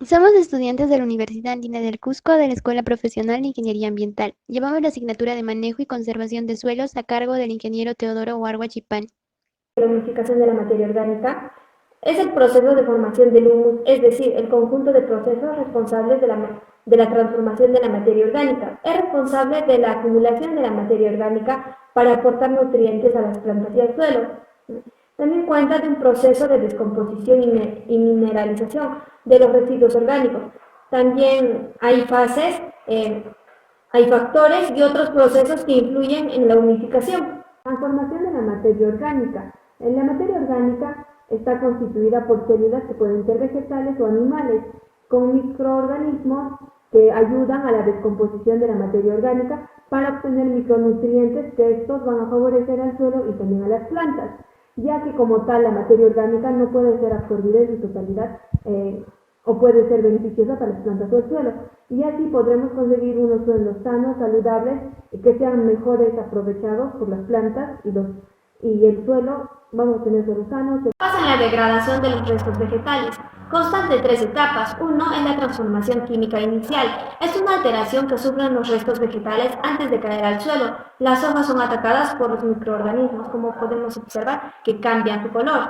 Somos estudiantes de la Universidad Andina del Cusco de la Escuela Profesional de Ingeniería Ambiental. Llevamos la asignatura de Manejo y Conservación de Suelos a cargo del ingeniero Teodoro Huargua Chipán. La humificación de la materia orgánica es el proceso de formación del humus, es decir, el conjunto de procesos responsables de la transformación de la materia orgánica. Es responsable de la acumulación de la materia orgánica para aportar nutrientes a las plantas y al suelo. También cuenta de un proceso de descomposición y mineralización de los residuos orgánicos. También hay fases, hay factores y otros procesos que influyen en la humificación. Transformación de la materia orgánica. La materia orgánica está constituida por células que pueden ser vegetales o animales, con microorganismos que ayudan a la descomposición de la materia orgánica para obtener micronutrientes que estos van a favorecer al suelo y también a las plantas, ya que como tal la materia orgánica no puede ser absorbida en su totalidad o puede ser beneficiosa para las plantas o el suelo, y así podremos conseguir unos suelos sanos, saludables y que sean mejores aprovechados por las plantas y el suelo. Vamos a tener suelos sanos. Pasa en la degradación de los restos vegetales. Constan de tres etapas. Uno es la transformación química inicial. Es una alteración que sufren los restos vegetales antes de caer al suelo. Las hojas son atacadas por los microorganismos, como podemos observar, que cambian su color.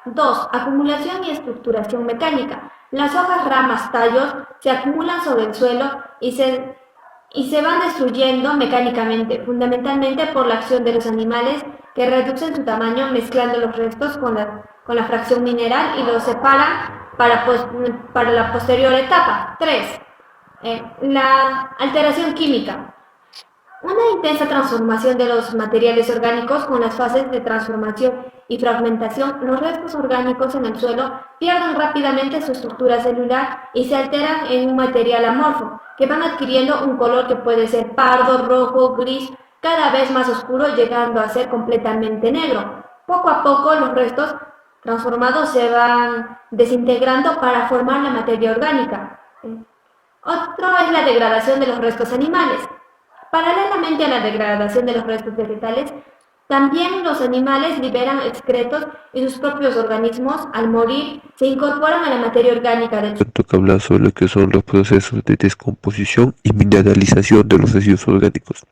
2. Acumulación y estructuración mecánica. Las hojas, ramas, tallos se acumulan sobre el suelo y se van destruyendo mecánicamente, fundamentalmente por la acción de los animales que reducen su tamaño mezclando los restos con la fracción mineral y los separan para la posterior etapa. 3. La alteración química. Una intensa transformación de los materiales orgánicos con las fases de transformación y fragmentación. Los restos orgánicos en el suelo pierden rápidamente su estructura celular y se alteran en un material amorfo, que van adquiriendo un color que puede ser pardo, rojo, gris, cada vez más oscuro, llegando a ser completamente negro. Poco a poco los restos transformados se van desintegrando para formar la materia orgánica. Otro es la degradación de los restos animales. Paralelamente a la degradación de los restos vegetales, también los animales liberan excretos y sus propios organismos, al morir, se incorporan a la materia orgánica del suelo. Toca hablar sobre lo que son los procesos de descomposición y mineralización de los residuos orgánicos.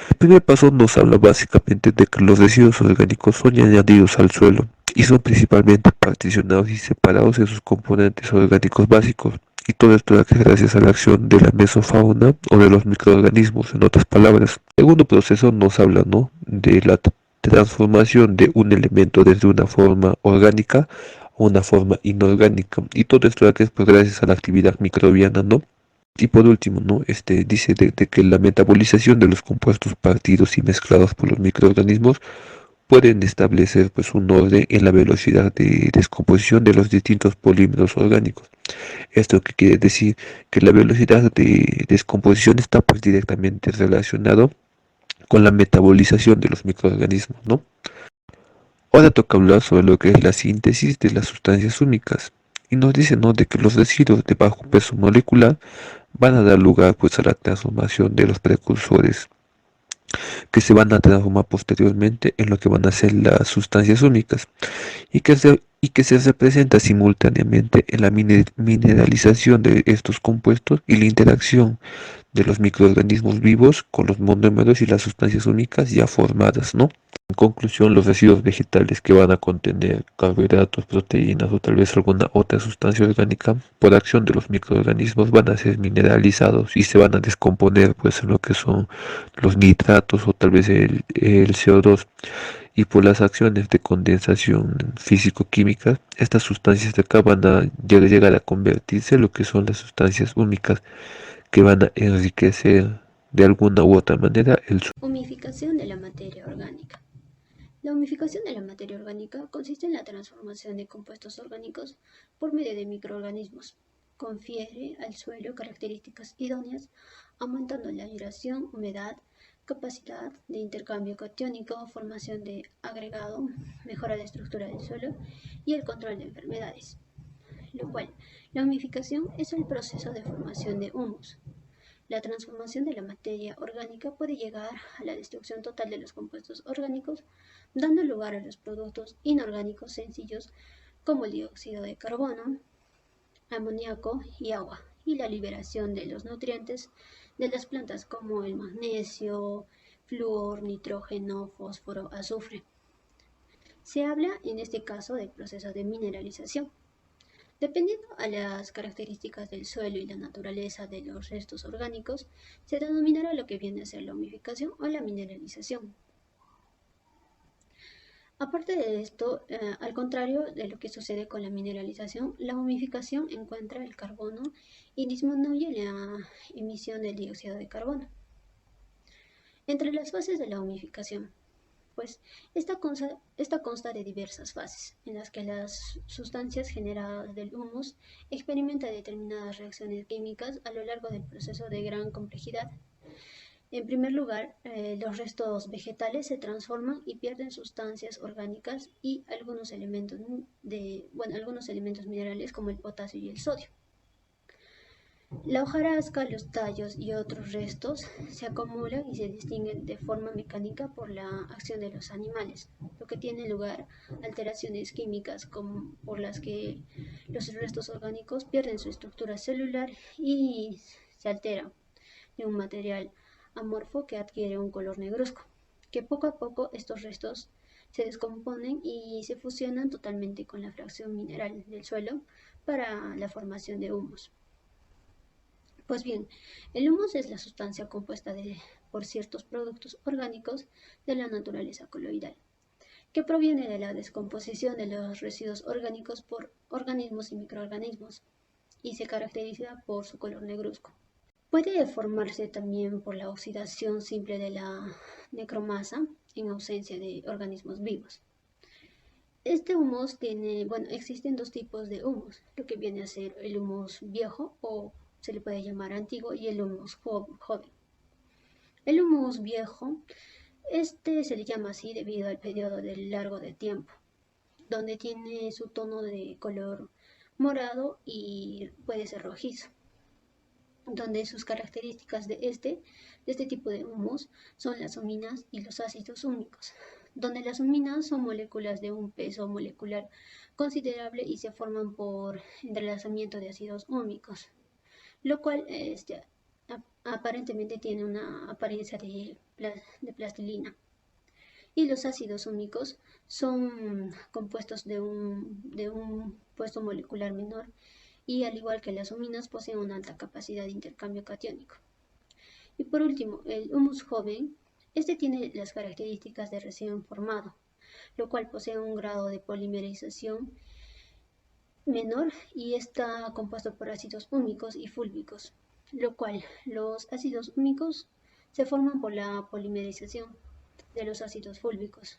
El primer paso nos habla básicamente de que los residuos orgánicos son añadidos al suelo y son principalmente particionados y separados en sus componentes orgánicos básicos. Y todo esto gracias a la acción de la mesofauna o de los microorganismos, en otras palabras. El segundo proceso nos habla, ¿no?, de la transformación de un elemento desde una forma orgánica a una forma inorgánica. Y todo esto es pues gracias a la actividad microbiana, ¿no? Y por último, ¿no? Dice de que la metabolización de los compuestos partidos y mezclados por los microorganismos pueden establecer pues un orden en la velocidad de descomposición de los distintos polímeros orgánicos. Esto que quiere decir que la velocidad de descomposición está pues directamente relacionado con la metabolización de los microorganismos, ¿no? Ahora toca hablar sobre lo que es la síntesis de las sustancias únicas. Y nos dice, ¿no?, de que los residuos de bajo peso molecular van a dar lugar pues a la transformación de los precursores que se van a transformar posteriormente en lo que van a ser las sustancias únicas y que se representa simultáneamente en la mineralización de estos compuestos y la interacción de los microorganismos vivos con los monómeros y las sustancias únicas ya formadas, ¿no? En conclusión, los residuos vegetales que van a contener carbohidratos, proteínas o tal vez alguna otra sustancia orgánica, por acción de los microorganismos van a ser mineralizados y se van a descomponer pues en lo que son los nitratos o tal vez el CO2. Y por las acciones de condensación físico-químicas, estas sustancias de acá van a llegar a convertirse en lo que son las sustancias únicas que van a enriquecer de alguna u otra manera el suelo. Humificación de la materia orgánica. La humificación de la materia orgánica consiste en la transformación de compuestos orgánicos por medio de microorganismos. Confiere al suelo características idóneas, aumentando la aireación, humedad, capacidad de intercambio catiónico, formación de agregado, mejora la estructura del suelo y el control de enfermedades. Lo cual, la humificación es el proceso de formación de humus. La transformación de la materia orgánica puede llegar a la destrucción total de los compuestos orgánicos, dando lugar a los productos inorgánicos sencillos como el dióxido de carbono, amoníaco y agua, y la liberación de los nutrientes de las plantas como el magnesio, flúor, nitrógeno, fósforo, azufre. Se habla en este caso del proceso de mineralización. Dependiendo a las características del suelo y la naturaleza de los restos orgánicos, se denominará lo que viene a ser la humificación o la mineralización. Aparte de esto, al contrario de lo que sucede con la mineralización, la humificación encuentra el carbono y disminuye la emisión del dióxido de carbono. Entre las fases de la humificación, pues esta consta de diversas fases, en las que las sustancias generadas del humus experimentan determinadas reacciones químicas a lo largo del proceso de gran complejidad. En primer lugar, los restos vegetales se transforman y pierden sustancias orgánicas y algunos elementos minerales como el potasio y el sodio. La hojarasca, los tallos y otros restos se acumulan y se distinguen de forma mecánica por la acción de los animales, lo que tiene lugar alteraciones químicas por las que los restos orgánicos pierden su estructura celular y se alteran de un material amorfo que adquiere un color negruzco, que poco a poco estos restos se descomponen y se fusionan totalmente con la fracción mineral del suelo para la formación de humus. Pues bien, el humus es la sustancia compuesta por ciertos productos orgánicos de la naturaleza coloidal, que proviene de la descomposición de los residuos orgánicos por organismos y microorganismos, y se caracteriza por su color negruzco. Puede formarse también por la oxidación simple de la necromasa en ausencia de organismos vivos. Este humus existen dos tipos de humus, lo que viene a ser el humus viejo o se le puede llamar antiguo y el humus joven. El humus viejo, se le llama así debido al periodo largo de tiempo, donde tiene su tono de color morado y puede ser rojizo, donde sus características de este tipo de humus son las huminas y los ácidos húmicos, donde las huminas son moléculas de un peso molecular considerable y se forman por entrelazamiento de ácidos húmicos, lo cual aparentemente tiene una apariencia de plastilina. Y los ácidos húmicos son compuestos de un puesto molecular menor y al igual que las huminas poseen una alta capacidad de intercambio catiónico. Y por último, el humus joven, tiene las características de recién formado, lo cual posee un grado de polimerización menor y está compuesto por ácidos húmicos y fúlvicos, lo cual los ácidos húmicos se forman por la polimerización de los ácidos fúlvicos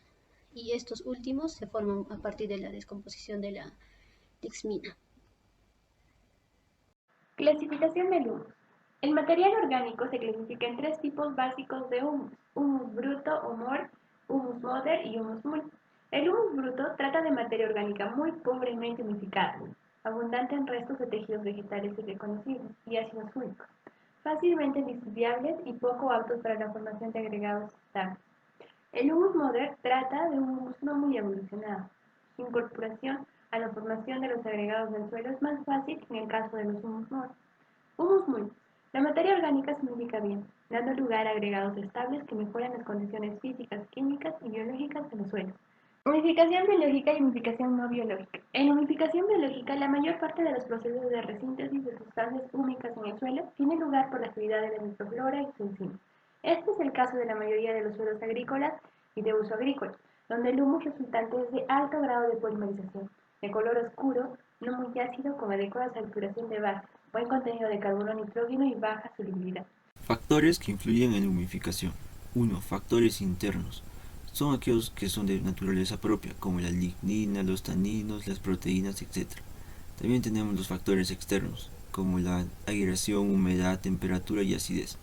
y estos últimos se forman a partir de la descomposición de la lixmina. Clasificación del humus. El material orgánico se clasifica en tres tipos básicos de humus: humus bruto o mol, humus moder y humus mul. El humus bruto trata de materia orgánica muy pobremente humificada, abundante en restos de tejidos vegetales irreconocibles y ácidos fúlvicos, fácilmente disociables y poco aptos para la formación de agregados estables. El humus moder trata de un humus no muy evolucionado. Su incorporación a la formación de los agregados del suelo es más fácil que en el caso de los humus moder. Humus mul. La materia orgánica se humifica bien, dando lugar a agregados estables que mejoran las condiciones físicas, químicas y biológicas de los suelos. Humificación biológica y humificación no biológica. En humificación biológica, la mayor parte de los procesos de resíntesis de sustancias húmicas en el suelo tiene lugar por la actividad de la microflora y su enzima. Este es el caso de la mayoría de los suelos agrícolas y de uso agrícola, donde el humus resultante es de alto grado de polimerización, de color oscuro, no muy ácido, con adecuada saturación de base, buen contenido de carbono, nitrógeno y baja solubilidad. Factores que influyen en la humificación. 1. Factores internos. Son aquellos que son de naturaleza propia, como la lignina, los taninos, las proteínas, etc. También tenemos los factores externos, como la aireación, humedad, temperatura y acidez.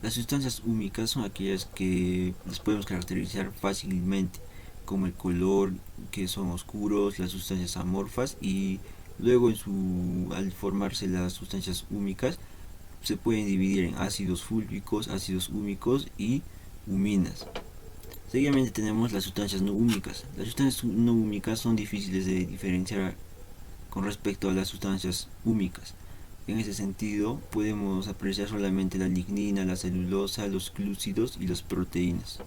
Las sustancias húmicas son aquellas que las podemos caracterizar fácilmente, como el color, que son oscuros, las sustancias amorfas, y luego al formarse las sustancias húmicas se pueden dividir en ácidos fúlvicos, ácidos húmicos y huminas. Seguidamente tenemos las sustancias no húmicas. Las sustancias no húmicas son difíciles de diferenciar con respecto a las sustancias húmicas. En ese sentido, podemos apreciar solamente la lignina, la celulosa, los glúcidos y las proteínas.